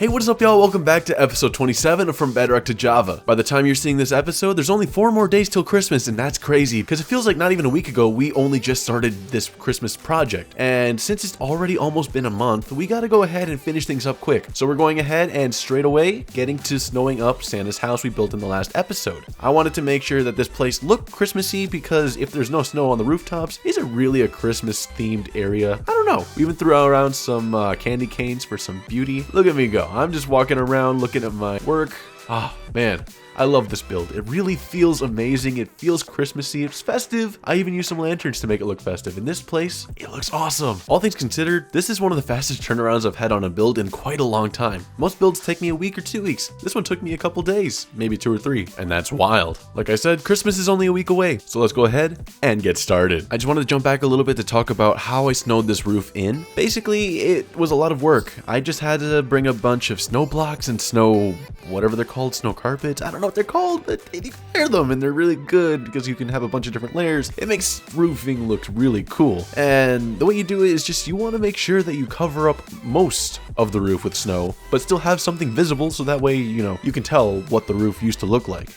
Hey, what is up, y'all? Welcome back to episode 27 of From Bedrock to Java. By the time you're seeing this episode, there's only 4 more days till Christmas, and that's crazy because it feels like not even a week ago we only just started this Christmas project. And since it's already almost been a month, we gotta go ahead and finish things up quick. So we're going ahead and straight away getting to snowing up Santa's house we built in the last episode. I wanted to make sure that this place looked Christmassy because if there's no snow on the rooftops, is it really a Christmas themed area? I don't know. We even threw around some candy canes for some beauty. Look at me go. I'm just walking around looking at my work. Ah, man. I love this build. It really feels amazing. It feels Christmassy. It's festive. I even used some lanterns to make it look festive. In this place, it looks awesome. All things considered, this is one of the fastest turnarounds I've had on a build in quite a long time. Most builds take me a week or 2 weeks. This one took me a couple days, maybe 2 or 3, and that's wild. Like I said, Christmas is only a week away, so let's go ahead and get started. I just wanted to jump back a little bit to talk about how I snowed this roof in. Basically, it was a lot of work. I just had to bring a bunch of snow blocks and snow, whatever they're called, snow carpets. I don't know what they're called, but you can wear them and they're really good because you can have a bunch of different layers. It makes roofing look really cool. And the way you do it is just you want to make sure that you cover up most of the roof with snow, but still have something visible so that way, you know, you can tell what the roof used to look like.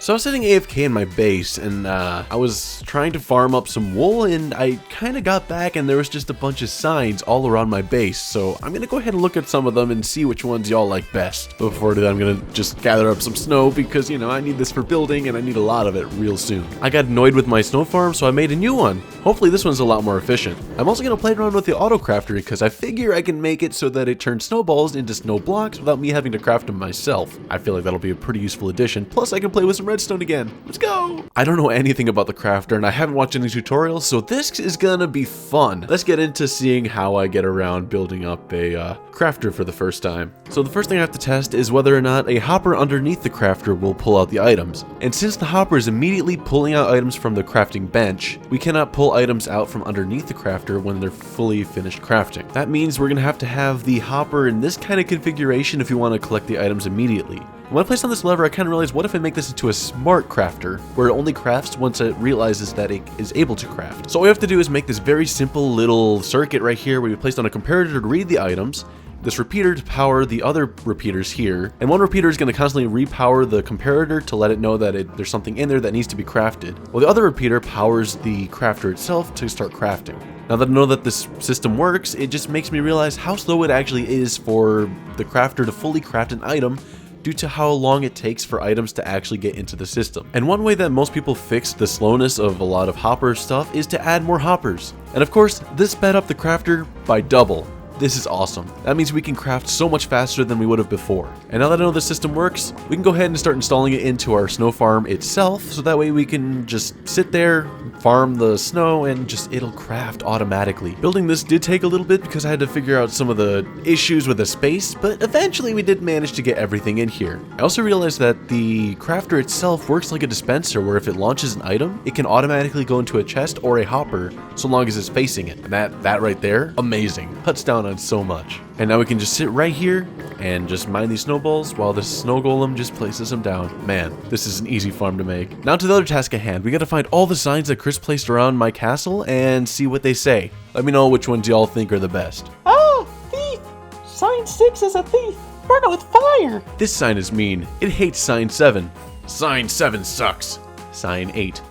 So I was sitting AFK in my base and I was trying to farm up some wool and I kind of got back and there was just a bunch of signs all around my base. So I'm going to go ahead and look at some of them and see which ones y'all like best. But before that, I'm going to just gather up some snow because, you know, I need this for building and I need a lot of it real soon. I got annoyed with my snow farm, so I made a new one. Hopefully this one's a lot more efficient. I'm also going to play around with the auto crafter because I figure I can make it so that it turns snowballs into snow blocks without me having to craft them myself. I feel like that'll be a pretty useful addition. Plus I can play with some redstone again. Let's go! I don't know anything about the crafter and I haven't watched any tutorials, so this is gonna be fun. Let's get into seeing how I get around building up a crafter for the first time. So the first thing I have to test is whether or not a hopper underneath the crafter will pull out the items. And since the hopper is immediately pulling out items from the crafting bench, we cannot pull items out from underneath the crafter when they're fully finished crafting. That means we're gonna have to have the hopper in this kind of configuration if we want to collect the items immediately. When I placed on this lever, I kind of realized, what if I make this into a smart crafter, where it only crafts once it realizes that it is able to craft. So all we have to do is make this very simple little circuit right here where we placed on a comparator to read the items, this repeater to power the other repeaters here, and one repeater is going to constantly repower the comparator to let it know that there's something in there that needs to be crafted, while the other repeater powers the crafter itself to start crafting. Now that I know that this system works, it just makes me realize how slow it actually is for the crafter to fully craft an item due to how long it takes for items to actually get into the system. And one way that most people fix the slowness of a lot of hopper stuff is to add more hoppers. And of course, this sped up the crafter by double. This is awesome. That means we can craft so much faster than we would have before. And now that I know the system works, we can go ahead and start installing it into our snow farm itself, so that way we can just sit there, farm the snow, and it'll craft automatically. Building this did take a little bit because I had to figure out some of the issues with the space, but eventually we did manage to get everything in here. I also realized that the crafter itself works like a dispenser where if it launches an item, it can automatically go into a chest or a hopper so long as it's facing it. And that right there, amazing. Cuts down on so much. And now we can just sit right here and just mine these snowballs while the snow golem just places them down. Man, this is an easy farm to make. Now to the other task at hand. We gotta find all the signs that Chris placed around my castle and see what they say. Let me know which ones y'all think are the best. Ah, thief! Sign 6 is a thief! Burn it with fire! This sign is mean. It hates sign 7. Sign 7 sucks. Sign 8.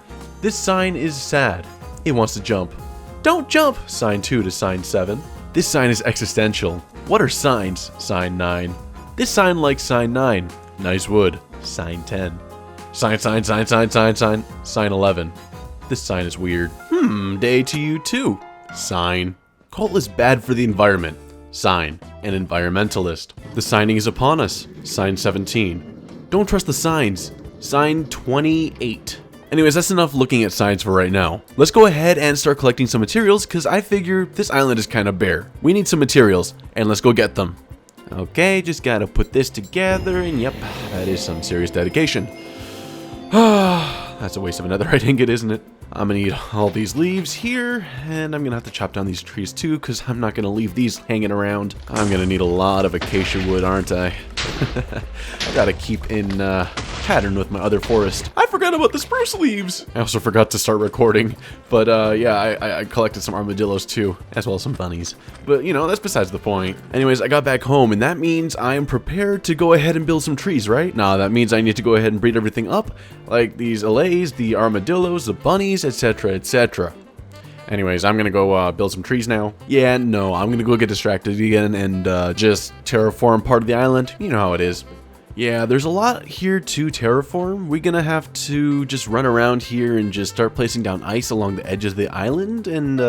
This sign is sad. It wants to jump. Don't jump! Sign 2 to sign 7. This sign is existential. What are signs? Sign 9. This sign likes sign 9. Nice wood. Sign 10. Sign. Sign 11. This sign is weird. Day to you too. Sign. Coal is bad for the environment. Sign. An environmentalist. The signing is upon us. Sign 17. Don't trust the signs. Sign 28. Anyways, that's enough looking at signs for right now. Let's go ahead and start collecting some materials because I figure this island is kind of bare. We need some materials and let's go get them. Okay, just gotta put this together and yep, that is some serious dedication. That's a waste of another right ingot, isn't it? I'm gonna need all these leaves here and I'm gonna have to chop down these trees too because I'm not gonna leave these hanging around. I'm gonna need a lot of acacia wood, aren't I? I gotta keep in pattern with my other forest. I forgot about the spruce leaves. I also forgot to start recording, but yeah, I collected some armadillos too, as well as some bunnies. But you know, that's besides the point. Anyways, I got back home, and that means I am prepared to go ahead and build some trees, right? Nah, that means I need to go ahead and breed everything up, like these allays, the armadillos, the bunnies, etc., etc. Anyways, I'm gonna go build some trees now. Yeah, no, I'm gonna go get distracted again and just terraform part of the island. You know how it is. Yeah, there's a lot here to terraform. We're gonna have to just run around here and just start placing down ice along the edge of the island, and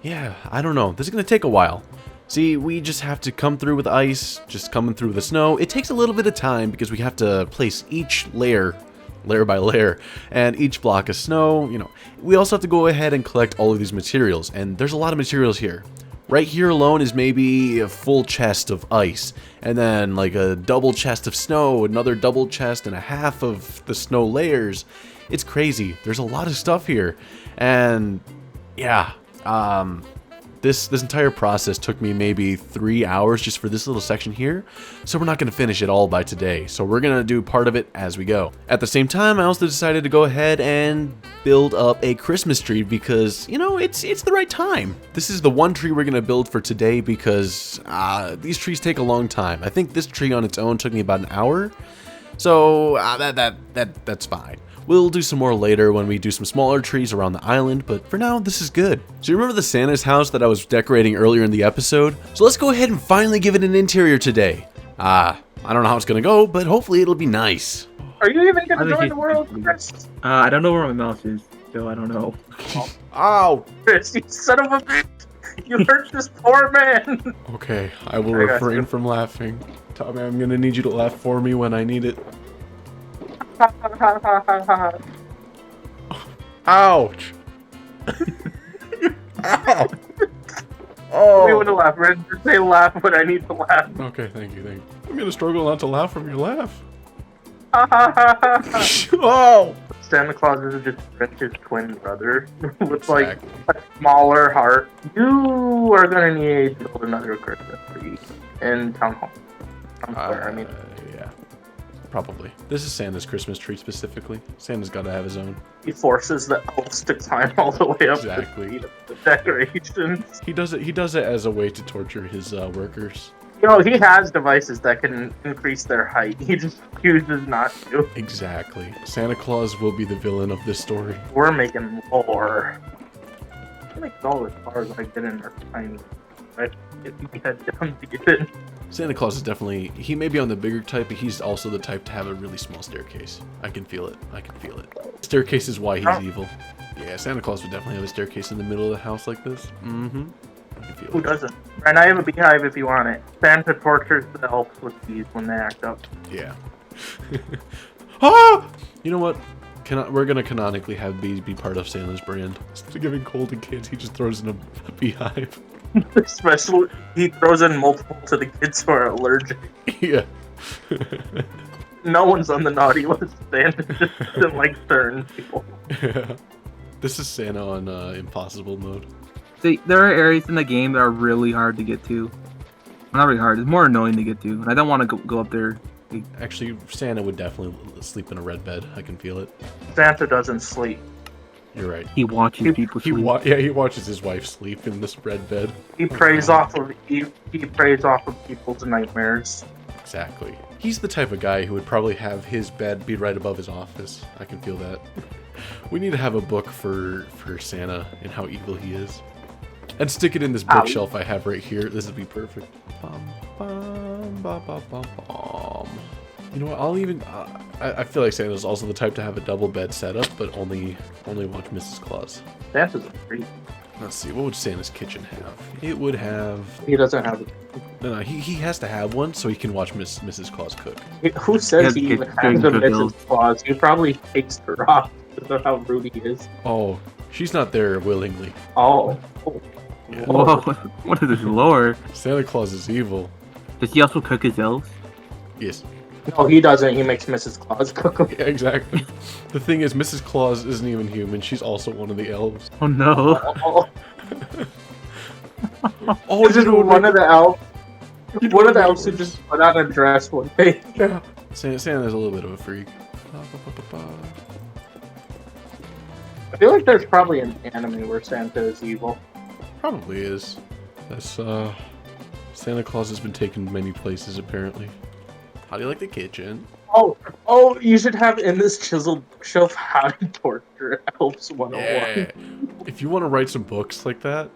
yeah, I don't know. This is gonna take a while. See, we just have to come through with ice, just coming through the snow. It takes a little bit of time because we have to place each layer by layer, and each block of snow, you know. We also have to go ahead and collect all of these materials, and there's a lot of materials here. Right here alone is maybe a full chest of ice, and then like a double chest of snow, another double chest, and a half of the snow layers. It's crazy. There's a lot of stuff here, and yeah, This entire process took me maybe 3 hours just for this little section here, so we're not going to finish it all by today, so we're going to do part of it as we go. At the same time, I also decided to go ahead and build up a Christmas tree because, you know, it's the right time. This is the one tree we're going to build for today because these trees take a long time. I think this tree on its own took me about an hour, so that's fine. We'll do some more later when we do some smaller trees around the island, but for now, this is good. So you remember the Santa's house that I was decorating earlier in the episode? So let's go ahead and finally give it an interior today. I don't know how it's gonna go, but hopefully it'll be nice. Are you even gonna join the world, Chris? I don't know where my mouse is, so I don't know. Ow! Chris, you son of a bitch! You hurt this poor man! Okay, I will refrain from laughing. Tommy, I'm gonna need you to laugh for me when I need it. Ouch! Ow! Oh! We want to laugh, Red. Just say laugh when I need to laugh. Okay, thank you. I'm gonna struggle not to laugh from your laugh. Oh! Santa Claus is just Grinch's twin brother with like a smaller heart. You are gonna need to build another Christmas tree in Town Hall. Yeah. Probably. This is Santa's Christmas tree specifically. Santa's gotta have his own. He forces the elves to climb all the way up exactly. to the decorations. He does it as a way to torture his workers. You know, he has devices that can increase their height. He just chooses not to. Exactly. Santa Claus will be the villain of this story. We're making lore. I feel like all the cars I get in are tiny. Right? We had down to get in. Santa Claus is definitely, he may be on the bigger type, but he's also the type to have a really small staircase. I can feel it. Staircase is why he's evil. Yeah, Santa Claus would definitely have a staircase in the middle of the house like this. Mm-hmm. I can feel Who doesn't? And I have a beehive if you want it. Santa tortures the elves with bees when they act up. Yeah. Ah! You know what? We're gonna canonically have bees be part of Santa's brand. Instead of giving cold to kids, he just throws in a beehive. Especially, he throws in multiple to the kids who are allergic. Yeah. No one's on the naughty list. Santa just doesn't like certain people. Yeah. This is Santa on impossible mode. See, there are areas in the game that are really hard to get to. Not really hard, it's more annoying to get to. And I don't want to go up there. Actually, Santa would definitely sleep in a red bed. I can feel it. Santa doesn't sleep. You're right. He watches people sleep. He watches his wife sleep in this red bed. He preys off of people's nightmares. Exactly. He's the type of guy who would probably have his bed be right above his office. I can feel that. We need to have a book for Santa and how evil he is. And stick it in this bookshelf I have right here. This would be perfect. You know what? I'll even. I feel like Santa's also the type to have a double bed setup, but only watch Mrs. Claus. Santa's a freak. Let's see. What would Santa's kitchen have? It would have. He doesn't have it. No. He has to have one so he can watch Mrs. Claus cook. Who says he even has a Mrs. Claus? He probably takes her off because of how rude he is. Oh, she's not there willingly. Oh. Yeah. Whoa, what is this lore? Santa Claus is evil. Does he also cook his elves? Yes. No, he doesn't. He makes Mrs. Claus cook him. Yeah, exactly. The thing is, Mrs. Claus isn't even human. She's also one of the elves. Oh no. Oh, just one of the elves. One of the elves who just put on a dress one day. Yeah. Santa's a little bit of a freak. I feel like there's probably an anime where Santa is evil. Probably is. That's Santa Claus has been taken many places apparently. How do you like the kitchen? Oh, you should have in this chiseled bookshelf how to torture elves 101. Yeah. If you want to write some books like that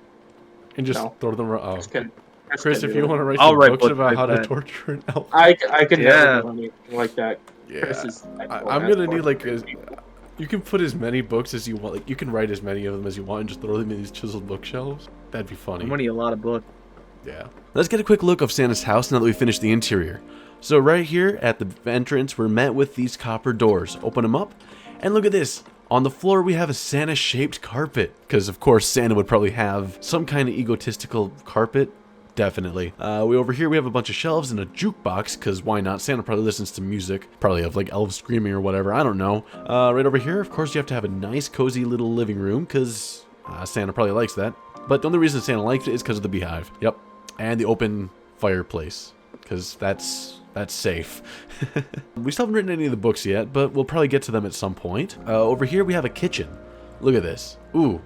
and just throw them around. Just kidding. Chris, if you want to write I'll some write books books about like how to that. torture an elf. I can Yeah. never do anything like that. Yeah. Chris is I'm gonna need like you can put as many books as you want. Like you can write as many of them as you want and just throw them in these chiseled bookshelves. That'd be funny. I'm gonna need a lot of books. Yeah. Let's get a quick look of Santa's house now that we finished the interior. So right here at the entrance, we're met with these copper doors. Open them up, and look at this. On the floor, we have a Santa-shaped carpet. Because, of course, Santa would probably have some kind of egotistical carpet. Definitely. Over here, we have a bunch of shelves and a jukebox, because why not? Santa probably listens to music. Probably of, like, elves screaming or whatever. I don't know. Right over here, of course, you have to have a nice, cozy little living room, because Santa probably likes that. But the only reason Santa likes it is because of the beehive. Yep. And the open fireplace, because that's safe. We still haven't written any of the books yet, but we'll probably get to them at some point. Over here we have a kitchen. Look at this. Ooh,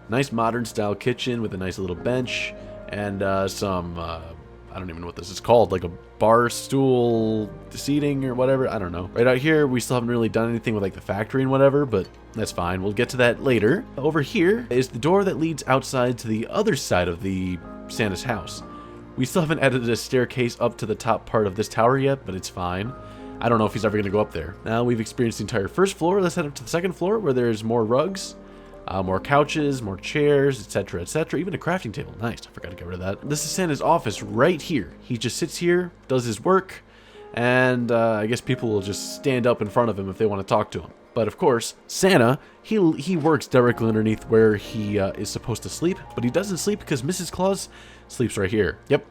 nice modern style kitchen with a nice little bench and some, I don't even know what this is called, like a bar stool seating or whatever. I don't know. Right out here, we still haven't really done anything with like the factory and whatever, but that's fine. We'll get to that later. Over here is the door that leads outside to the other side of the Santa's house. We still haven't added a staircase up to the top part of this tower yet, but it's fine. I don't know if he's ever going to go up there. Now we've experienced the entire first floor. Let's head up to the second floor where there's more rugs, more couches, more chairs, etc., etc. Even a crafting table. Nice. I forgot to get rid of that. This is Santa's office right here. He just sits here, does his work, and I guess people will just stand up in front of him if they want to talk to him. But of course, Santa, he works directly underneath where he is supposed to sleep, but he doesn't sleep because Mrs. Claus sleeps right here. Yep.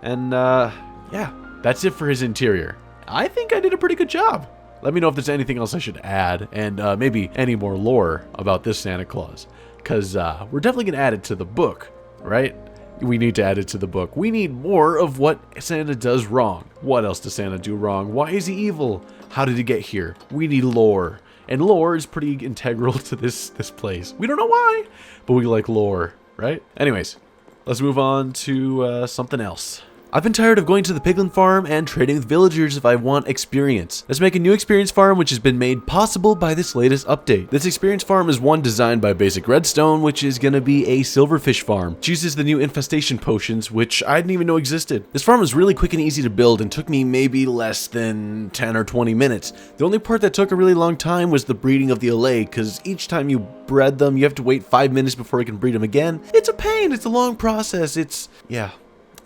And yeah, that's it for his interior. I think I did a pretty good job. Let me know if there's anything else I should add, and maybe any more lore about this Santa Claus, because we're definitely going to add it to the book, right? We need to add it to the book. We need more of what Santa does wrong. What else does Santa do wrong? Why is he evil? How did he get here? We need lore. And lore is pretty integral to this place. We don't know why, but we like lore, right? Anyways, let's move on to something else. I've been tired of going to the piglin farm and trading with villagers if I want experience. Let's make a new experience farm which has been made possible by this latest update. This experience farm is one designed by Basic Redstone, which is gonna be a silverfish farm. It uses the new infestation potions, which I didn't even know existed. This farm is really quick and easy to build and took me maybe less than 10 or 20 minutes. The only part that took a really long time was the breeding of the allay, because each time you bred them, you have to wait 5 minutes before you can breed them again. It's a pain, it's a long process, yeah.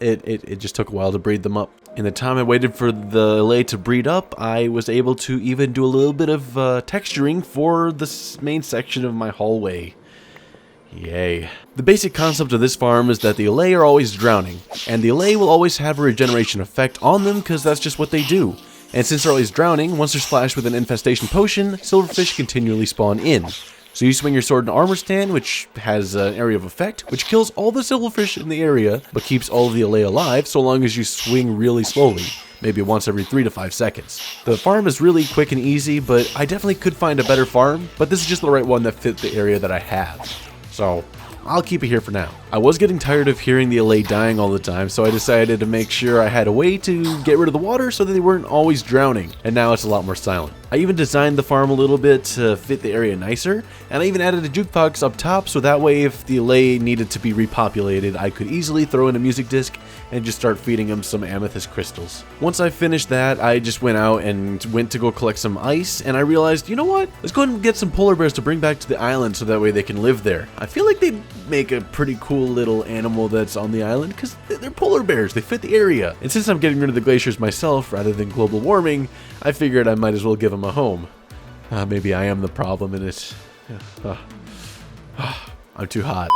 It just took a while to breed them up. In the time I waited for the allay to breed up, I was able to even do a little bit of texturing for the main section of my hallway. Yay. The basic concept of this farm is that the allay are always drowning, and the allay will always have a regeneration effect on them because that's just what they do. And since they're always drowning, once they're splashed with an infestation potion, silverfish continually spawn in. So you swing your sword in armor stand, which has an area of effect, which kills all the silverfish in the area, but keeps all of the allay alive so long as you swing really slowly, maybe once every 3 to 5 seconds. The farm is really quick and easy, but I definitely could find a better farm, but this is just the right one that fit the area that I have. So I'll keep it here for now. I was getting tired of hearing the allay dying all the time, so I decided to make sure I had a way to get rid of the water so that they weren't always drowning, and now it's a lot more silent. I even designed the farm a little bit to fit the area nicer, and I even added a jukebox up top so that way if the allay needed to be repopulated, I could easily throw in a music disc and just start feeding them some amethyst crystals. Once I finished that, I just went out and went to go collect some ice, and I realized, you know what? Let's go ahead and get some polar bears to bring back to the island so that way they can live there. I feel like they'd make a pretty cool little animal that's on the island because they're polar bears, they fit the area. And since I'm getting rid of the glaciers myself rather than global warming, I figured I might as well give them a home. Maybe I am the problem in it. I'm too hot.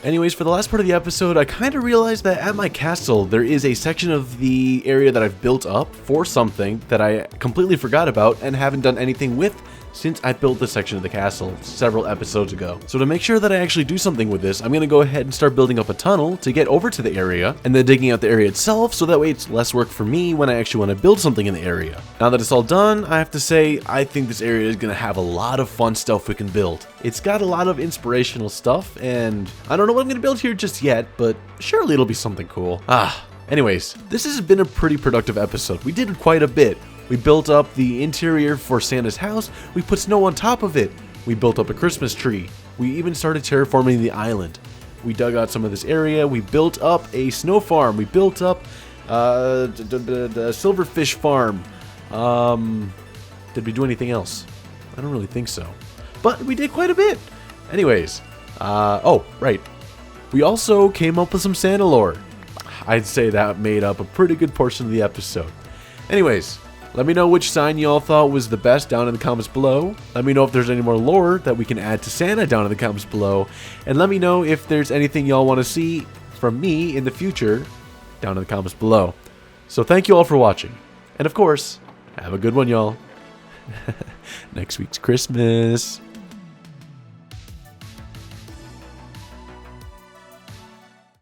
Anyways, for the last part of the episode, I kind of realized that at my castle, there is a section of the area that I've built up for something that I completely forgot about and haven't done anything with since I built this section of the castle several episodes ago. So to make sure that I actually do something with this, I'm going to go ahead and start building up a tunnel to get over to the area, and then digging out the area itself, so that way it's less work for me when I actually want to build something in the area. Now that it's all done, I have to say, I think this area is going to have a lot of fun stuff we can build. It's got a lot of inspirational stuff, and I don't know what I'm going to build here just yet, but surely it'll be something cool. Anyways, this has been a pretty productive episode. We did quite a bit. We built up the interior for Santa's house. We put snow on top of it. We built up a Christmas tree. We even started terraforming the island. We dug out some of this area. We built up a snow farm. We built up the silverfish farm. Did we do anything else? I don't really think so. But we did quite a bit. Anyways, oh, right. We also came up with some Santa lore. I'd say that made up a pretty good portion of the episode. Anyways, let me know which sign y'all thought was the best down in the comments below. Let me know if there's any more lore that we can add to Santa down in the comments below. And let me know if there's anything y'all want to see from me in the future down in the comments below. So thank you all for watching. And of course, have a good one, y'all. Next week's Christmas.